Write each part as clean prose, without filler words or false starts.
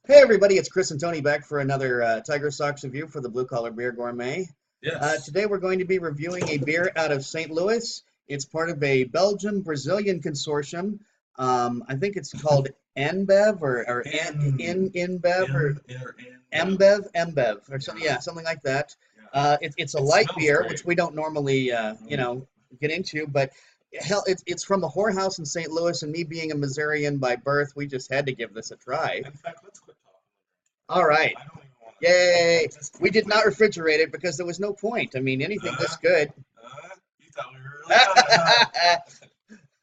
Hey everybody, it's Chris and Tony back for another TigerSox review for the Blue Collar Beer Gourmet. Yes. Today we're going to be reviewing a beer out of St. Louis. It's part of a Belgian-Brazilian consortium. I think it's called NBev or InBev or Bev. MBev or something. Yeah. Yeah, something like that. Yeah. It's a It light smells beer, great. which we don't normally Mm. get into, but hell, it's from a whorehouse in St. Louis, and me being a Missourian by birth, we just had to give this a try. In fact, let's quit talking. All right. I don't even want to. I Yay! just We can't did not wait. refrigerate it because there was no point. I mean, anything this Uh, good. you thought we were really done, huh?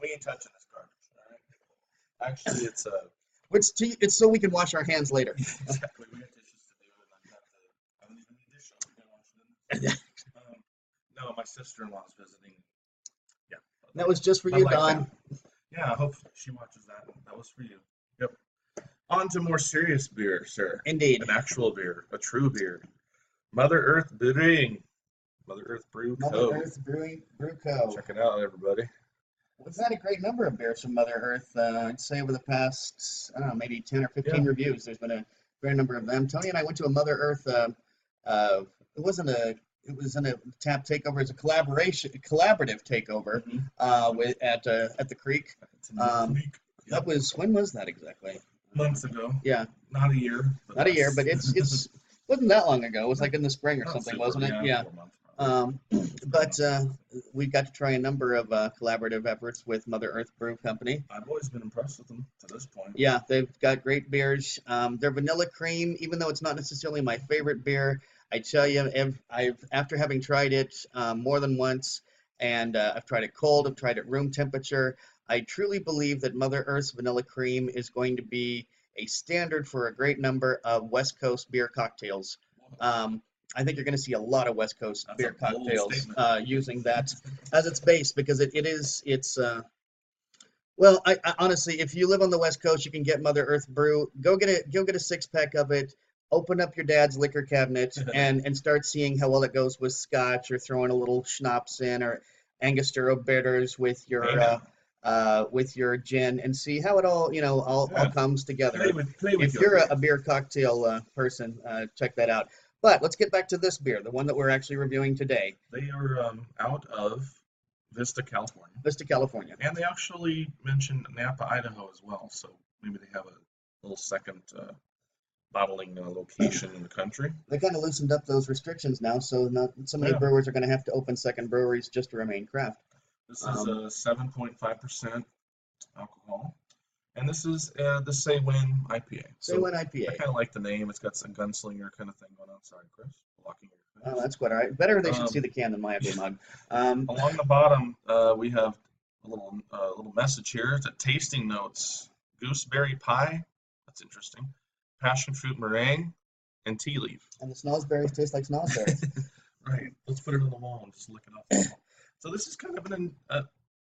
We ain't touching this garbage. All right. Actually, it's It's so we can wash our hands later. exactly. We have dishes to do, and I don't even need dish soap. We can wash it in this. No, my sister-in-law's visiting. Yeah. That was just for Bud you, Light Don. fan. Yeah, I hope she watches that. That was for you. Yep. On to more serious beer, sir. Indeed. An actual beer, a true beer. Mother Earth Brewing. Mother Earth Brew Mother Co. Earth Brewing Brew Co. Check it out, everybody. We've had a great number of beers from Mother Earth. I'd say over the past, I don't know, maybe 10 or 15 Yeah. reviews. There's been a great number of them. Tony and I went to a Mother Earth. It wasn't a. It was in a tap takeover. It's a collaborative takeover Mm-hmm. at the Creek. It's in the Um, creek. that was when was that exactly? Months ago. Yeah, Not a year, but not a year, less. but it's wasn't that long ago. It was like in the spring or Not something, super, wasn't it? yeah, Yeah. 4 months probably. Um, 4 but months ago. we got to try a number of collaborative efforts with Mother Earth Brew Company. I've always been impressed with them to this point. Yeah, they've got great beers. Their vanilla cream, even though it's not necessarily my favorite beer, I tell you, I've after having tried it more than once, and I've tried it cold, I've tried it room temperature. I truly believe that Mother Earth's vanilla cream is going to be a standard for a great number of West Coast beer cocktails. Um, I think you're going to see a lot of West Coast That's a beer bold cocktails statement. using that as its base because it's well, I honestly, if you live on the West Coast, you can get Mother Earth Brew. Go get a 6 pack of it. Open up your dad's liquor cabinet and start seeing how well it goes with Scotch or throwing a little schnapps in or Angostura bitters Hey now. with your gin and see how it all all Yeah. comes together. Play with If your you're beer. a beer cocktail person, check that out. But let's get back to this beer, the one that we're actually reviewing today, They are out of Vista, California. Vista, California. And they actually mentioned Napa, Idaho as well. So maybe they have a little second bottling location in the country. They kind of loosened up those restrictions now, so not so many Yeah. brewers are going to have to open second breweries just to remain craft. This is a 7.5% alcohol. And this is the Saywhen IPA. Say So one I IPA. kind of like the name. It's got some gunslinger kind of thing going on. Sorry, Chris. Blocking your Oh, face. that's quite all right. Better they should see Um, the can than my ugly mug. Along the bottom, we have a little message here. It's a tasting notes: gooseberry pie. That's interesting. Passion fruit meringue and tea leaf. And the snozberries taste like snozberries. Right. Let's put it on the wall and just lick it off the wall. So this is kind of an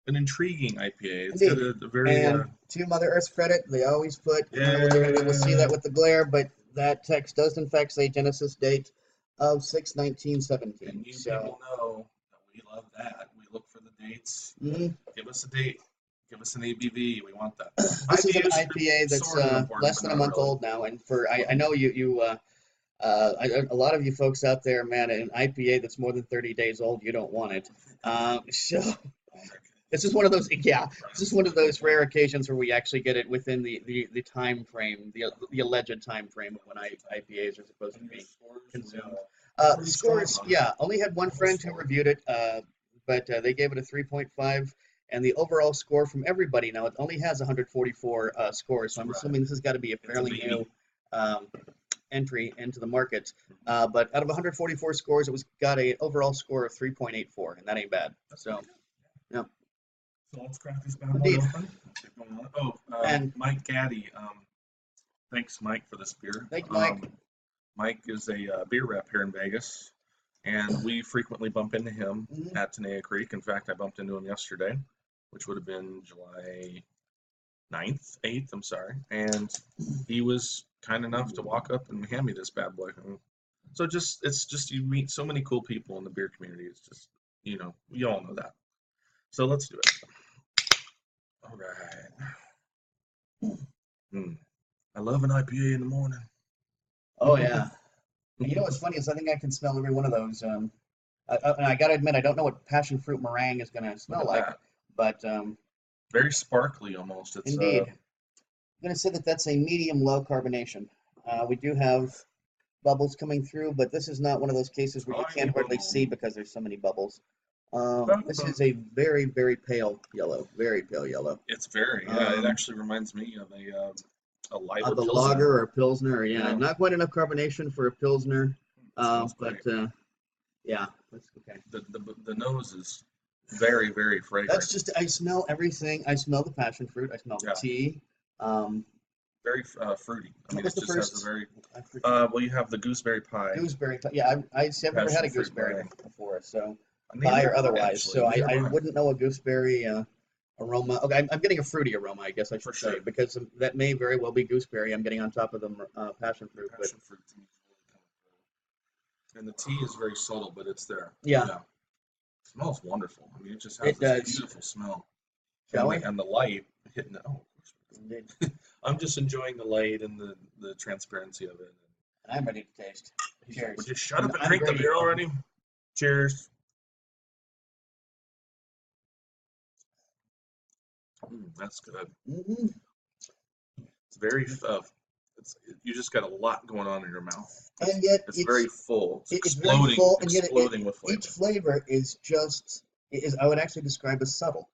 intriguing IPA. It's got Indeed. a very And to Mother Earth's credit, they always put, I don't know whether you're going to be able to see yeah. that with the glare, but that text does in fact say Genesis date of 6/19/17. And you So, people know that we love that. We look for the dates. mhm. Give us a date. Give us an ABV. We want that. This is an IBUs IPA that's sort of important, less but than a not month really. old now. And for I know a lot of you folks out there, man, an IPA that's more than 30 days old, you don't want it. So this is one of those, yeah, this is one of those rare occasions where we actually get it within the time frame, the alleged time frame of when IPAs are supposed to And your be scores consumed. were pretty strong Scores, on it. yeah, only had one Almost friend who 4. reviewed it, but they gave it a 3.5. And the overall score from everybody now, it only has 144 scores, so I'm Right. assuming this has got to be a It's a fairly baby. new entry into the market. But out of 144 scores, it was got a overall score of 3.84, and that ain't bad. That's So, pretty good. yeah, So let's crack this bad boy indeed. open. Get going on it. Oh, And Mike Gaddy. Thanks, Mike, for this beer. thank you, Mike. Mike is a beer rep here in Vegas, and we frequently bump into him Mhm. at Tenaya Creek. In fact, I bumped into him yesterday, which would have been July 9th, 8th, I'm sorry. And he was kind enough to walk up and hand me this bad boy. So it's just you meet so many cool people in the beer community. It's just, we all know that. So let's do it. All right. I love an IPA in the morning. Oh yeah. And you know what's funny is I think I can smell every one of those. And I gotta admit, I don't know what passion fruit meringue is gonna Look smell at like, that. but Very sparkly almost. It's indeed, I'm gonna say that that's a medium low carbonation. We do have bubbles coming through, but this is not one of those cases where you tiny can't hardly bubble. see because there's so many bubbles. This is Bubble. a very, very pale yellow, very pale yellow. It's very, yeah, it Um, actually reminds me of a lighter the pilsner. lager or pilsner, yeah, Yeah, not quite enough carbonation for a pilsner, it smells but great. yeah, that's okay. The nose is very, very That's fragrant. just, I smell everything. I smell the passion fruit. I smell the Yeah, tea. Um, very fruity. I what mean, was it the just has a first? very, I forget. well, you have the gooseberry pie, Gooseberry. Yeah, I see. I've never had passion a fruit gooseberry pie. before, so pie Neither or have I, otherwise. actually. So Neither have I I, wouldn't know a gooseberry aroma. Okay, I'm getting a fruity aroma, I guess I for should say, sure. because that may very well be gooseberry. I'm getting on top of the passion The fruit, but passion fruit to me is really coming through. And the tea is very subtle, but it's there. yeah, Yeah, it smells wonderful. I mean, it just has it this does. beautiful smell. Shall we? And the light hitting it. Oh, of course. Indeed. I'm just enjoying the light and the transparency of it. I'm ready to taste. Would Cheers. you shut up and I'm drink the greedy. beer already? Cheers. That's good. Hmm. It's very, you just got a lot going on in your mouth. And yet It's very full. It's it's very exploding, full, and yet exploding with each flavor. flavor is just is I would actually describe as subtle,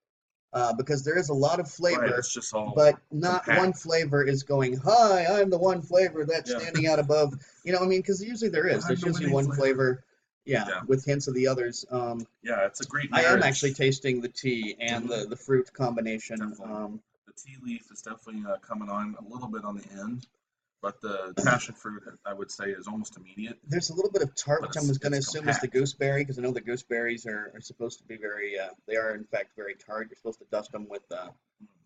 because there is a lot of Right. flavor, It's just all but not one compact. flavor is going, "Hi, I'm the one flavor that's Yeah. standing out above." You know, I mean, because usually there is. I'm There's the usually winning one flavor. flavor, yeah, Yeah. with hints of the others. Yeah. It's a great I am actually marriage. tasting the tea and Hmm. the fruit combination. Definitely. The tea leaf is definitely coming on a little bit on the end, but the passion fruit, I would say, is almost immediate. There's a little bit of tart, But which I was going to it's assume is the compact. gooseberry, because I know the gooseberries are supposed to be very, they are in fact very tart. You're supposed to dust them with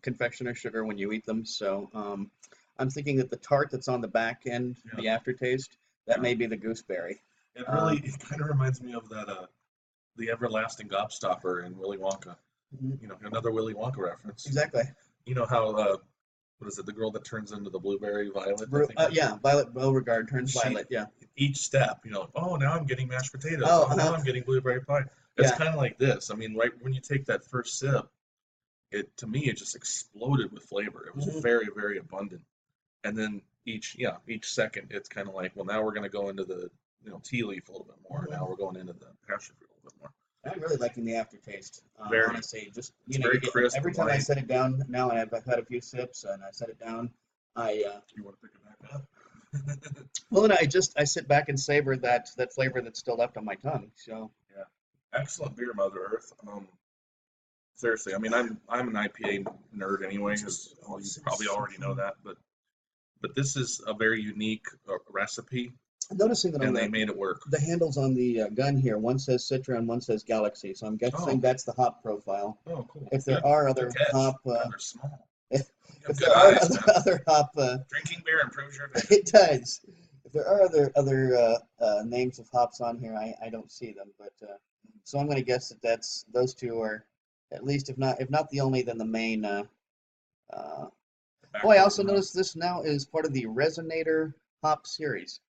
confectioner sugar when you eat them. So I'm thinking that the tart that's on the back end, Yeah. the aftertaste, that Yeah. may be the gooseberry. It Um, really, it kind of reminds me of that, the everlasting gobstopper in Willy Wonka. mhm, You know, another Willy Wonka reference. exactly. You know how, what is it? The girl that turns into the blueberry violet, I think that's Yeah, her. Violet Beauregard turns She, violet. Yeah. each step, like, oh, now I'm getting mashed potatoes. Oh, Oh, now I'm getting blueberry pie. It's yeah. kind of like this. I mean, right when you take that first sip, to me, it just exploded with flavor. It was Mhm. very, very abundant. And then each second, it's kind of like, well, now we're going to go into the, tea leaf a little bit more. Mhm. Now we're going into the passion fruit a little bit more. I'm really liking the aftertaste. Very. Honestly, just It's very crisp every and time I light. set it down, now I've had a few sips and I set it down. I You want to pick it back up? Well, and I sit back and savor that flavor that's still left on my tongue. So Yeah. Excellent beer, Mother Earth. Seriously, I mean, I'm an IPA nerd anyway, as you probably already know that, but this is a very unique recipe, I'm noticing that on and they made it work. the handles on the gun here, one says Citra and one says Galaxy. So I'm guessing Oh, that's the hop profile. oh, cool. If there Good, are good other catch. hop, God, they're small. if, You have if good there are eyes, man. other hop, Drinking beer improves your vision. it does. If there are other names of hops on here, I don't see them. But so I'm going to guess that that's those two are at least, if not the only, then the main. Uh, Oh, I also Backbone hop. noticed this now is part of the Resonator Hop series.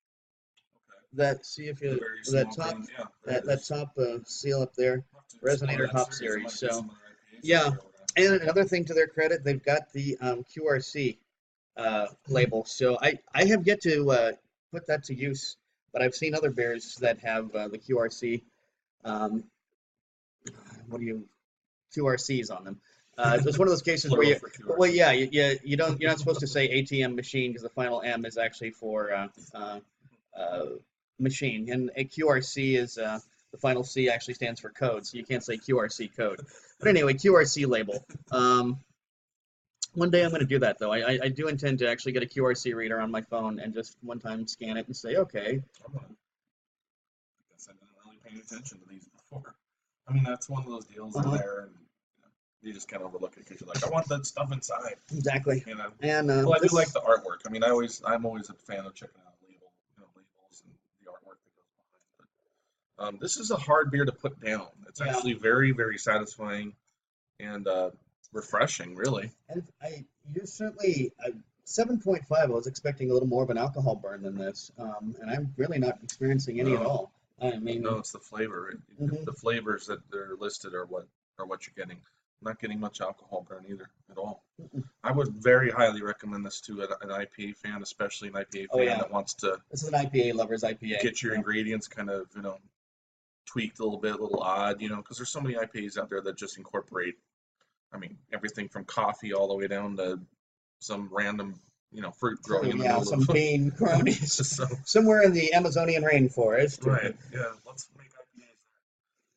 Okay. That see if The you very that small top green, yeah, there it that is. top seal up there, I'll have to explore Resonator that Hop series. There series. might be So some other IPAs out yeah, there we're gonna have to and check out. another thing to their credit, they've got the QRC label. So I have yet to put that to use, but I've seen other beers that have the QRC. Um, what do you QRCs on them? It's one of those cases where Plural you, for well, QRC. yeah, you're not supposed to say ATM machine because the final M is actually for uh, machine, and a QRC is the final C actually stands for code, so you can't say QRC code. But anyway, QRC label. One day I'm going to do that though. I do intend to actually get a QRC reader on my phone and just one time scan it and say, okay. I'm gonna, I guess I didn't really pay attention to these before. I mean, that's one of those deals in Uh-huh. there, and you just kind of overlook it because you're like, I want that stuff inside. Exactly. You know. And Well, I do like this, the artwork. I mean, I'm always a fan of checking out labels and the artwork that goes behind. But this is a hard beer to put down. It's yeah, actually very, very satisfying and refreshing, really. and you certainly 7.5. I was expecting a little more of an alcohol burn than this, and I'm really not experiencing any at No, all. I mean, no, it's the flavor. mhm. The flavors that are listed are what you're getting. I'm not getting much alcohol burn either at all. I would very highly recommend this to an IPA fan, especially an IPA Oh fan yeah, that wants to this is an IPA lover's IPA. get your Yeah, ingredients kind of, tweaked a little bit, a little odd, because there's so many IPAs out there that just incorporate, I mean, everything from coffee all the way down to some random, fruit growing true. in the Yeah, middle some of. bean cronies So, somewhere in the Amazonian rainforest. right, yeah, let's make IPAs.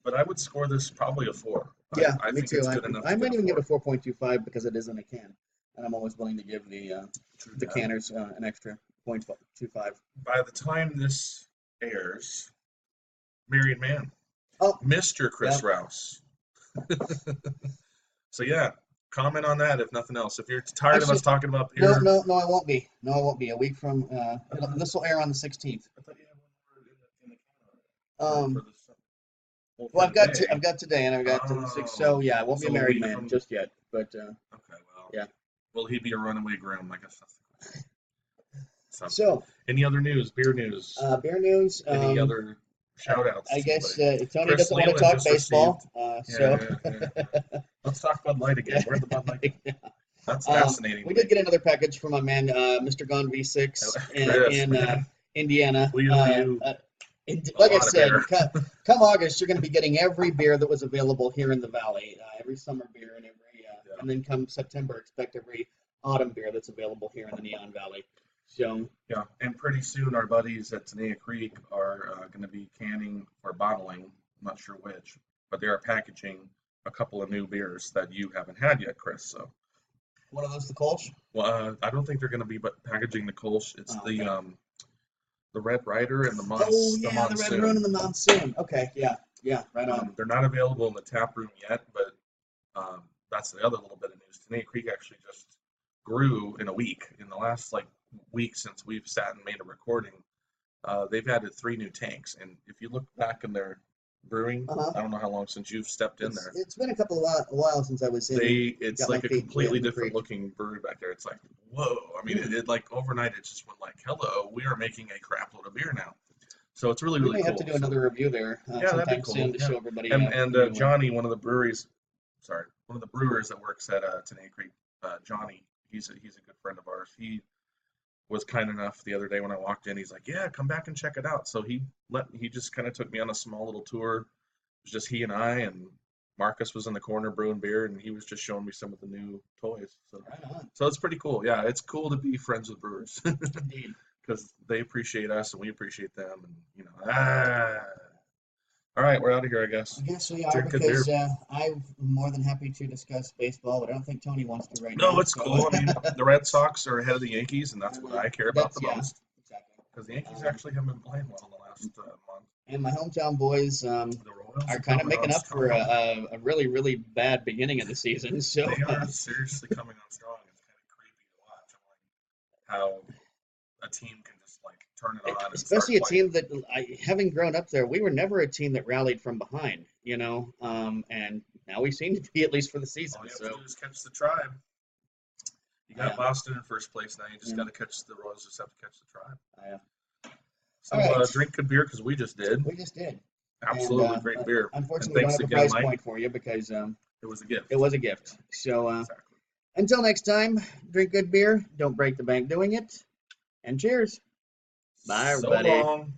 But I would score this probably a 4. I, Yeah, I me think too. it's good enough I to get might a even give it 4. a 4.25 because it is in a can, and I'm always willing to give True the that. canners an extra 0.25. By the time this airs, married man, Oh, Mr. Chris yeah. Rouse. So yeah, comment on that if nothing else. If you're tired of us Actually, talking about no, beer, no, no, I won't be. No, I won't be. A week from this will air on the 16th. I thought you had one more in the can already for Um, this. Well, well, for today. I've got today, and I've got the six. Oh, So yeah, I won't be a so a married week man from. just yet. But Okay, well, yeah. will he be a runaway groom? I guess that's the question. Sounds good. So Any other news? Beer news? beer news. Any other shout outs I to guess anybody? Tony Chris doesn't want to Leland talk just received. baseball. Yeah, yeah, yeah. Let's talk Bud Light again. Yeah. Where'd the Bud Light go? Yeah. That's fascinating We to me. did get another package from my man, Mr. Gone V6 Chris, in man, Indiana. we owe you a Like I lot of said, beer. come August, you're going to be getting every beer that was available here in the valley, every summer beer Yeah. and then come September, expect every autumn beer that's available here in the Neon Valley. So, Yeah, and pretty soon our buddies at Tenaya Creek are going to be canning or bottling, I'm not sure which, but they are packaging a couple of new beers that you haven't had yet, Chris. So, one of those, the Kolsch? well, I don't think they're going to be packaging the Kolsch. It's Oh, okay. the Red Rider and Oh, the yeah, the Red Rune Monsoon. and the Monsoon. Okay, yeah, right on. They're not available in the tap room yet, but that's the other little bit of news. Tenaya Creek actually just grew in a week. In the last week since we've sat and made a recording, they've added 3 new tanks. And if you look back in their brewing, Uh-huh. I don't know how long since you've stepped in there. It's been a while since I was in. It's got my like a feet completely in the different creek. looking brewery back there. It's like, whoa. I mean, it like overnight it just went like, hello, we are making a crap load of beer now. So it's really, We really may have cool. to do So, another review there yeah, that'd be sometime cool. soon to Yeah. show everybody And the new one. Johnny, one of the brewers that works at Tenaya Creek, Johnny, he's a good friend of ours. He was kind enough the other day when I walked in. He's like, "Yeah, come back and check it out." So he just kind of took me on a small little tour. It was just he and I, and Marcus was in the corner brewing beer, and he was just showing me some of the new toys. So, Right on. so it's pretty cool. Yeah, it's cool to be friends with brewers Indeed. because they appreciate us and we appreciate them, and All right, we're out of here, I guess. I guess we are Drink good beer. because I'm more than happy to discuss baseball, but I don't think Tony wants to right No, now. it's cool. I mean, the Red Sox are ahead of the Yankees, and that's what I care about the Yeah, most. exactly. Because the Yankees actually haven't been playing well in the last month. And my hometown boys The Royals are kind of coming making on up for strong. a really, really bad beginning of the season. So They are seriously coming on strong. It's kind of creepy to watch. I'm like, how a team can just turn it on and especially a start playing. team that, having grown up there, we were never a team that rallied from behind, and now we seem to be, at least for the season. All you have So to do is catch the Tribe. You got Yeah. Boston in first place now. You just Yeah. got to catch the Royals. Just have to catch the Tribe. All So right. drink good beer because we just did. We just did. Absolutely And, great beer. Unfortunately, we don't thanks have a again, price Mike. point for you because It was a gift. it was a gift. So Exactly. until next time, drink good beer, don't break the bank doing it, and cheers. Bye, So everybody. long.